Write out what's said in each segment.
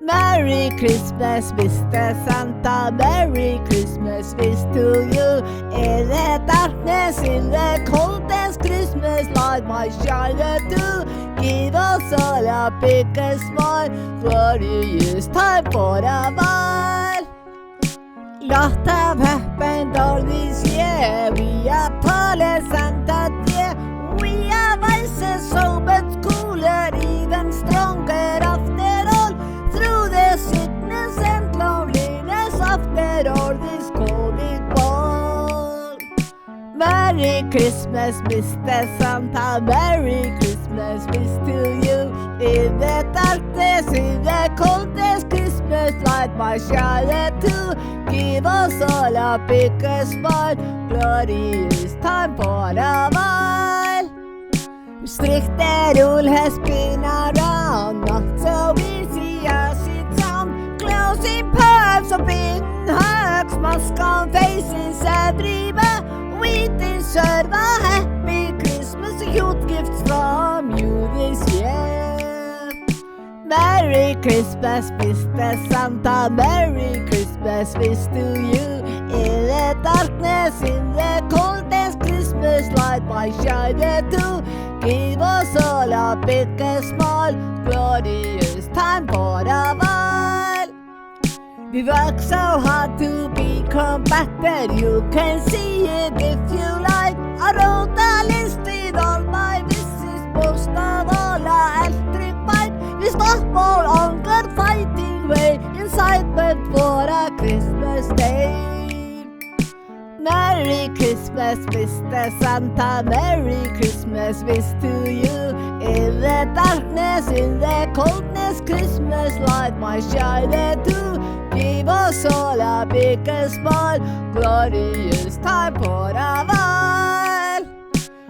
Merry Christmas, Mr. Santa. Merry Christmas wish to you. In the darkness, in the coldest Christmas light, my shiner do. Give us all a big smile. Glorious time for a while. Lot have happened all this year. We are tall as Santa dear. We are wiser, so much cooler, even stronger after all. Through the sickness and loneliness after all this COVID ball. Merry Christmas, Mr. Santa. Merry Christmas wish to you. In the darkness, in the coldest Christmas light, my shiner too. Give us all a big smile. Glorious time for a while. Stricter rule has been around, not so easy as it sounds. Closing pubs or beaten hugs, mask on faces everywhere. We deserve a happy Christmas, huge gifts from you this year. Merry Christmas, Mr. Santa. Merry Christmas wish to you. In the darkness, in the coldest Christmas light, my shiner too. Give us all a big smile. Glorious time for a while. We work so hard to become better. You can see it if you like. I wrote a list with all my wishes, most of all a electrified. We stop all hunger fighting way, incitement for a Christmas day. Merry Christmas, Mr. Santa. Merry Christmas wish to you. In the darkness, in the coldness, Christmas light, my shiner too. Give us all a big smile. Glorious time for a while.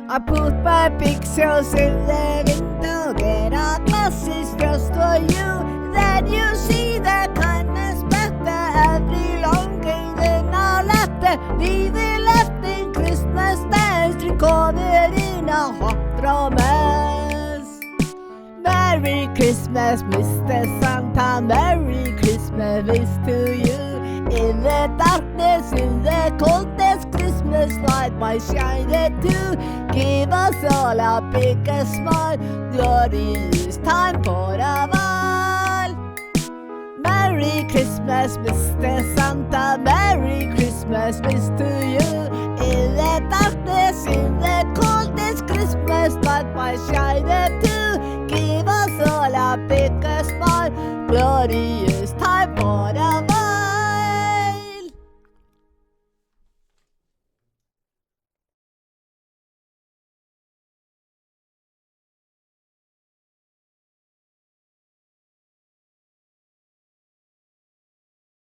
I put my pictures in the window, get a glasses just for you. Then you see the kindness better, every longing in our letter. We will left in Christmas dance, recorded in a hot romance. Merry Christmas, Mr. Santa. Merry Christmas wish to you. In the darkness, in the coldest Christmas light, my shiner too. Give us all a big smile. Glorious time for a while. Merry Christmas, Mr. Santa. Merry Christmas wish to you. In the darkness, in the coldest Christmas light, my shiner too. Give us all a big smile. Glorious time for a while.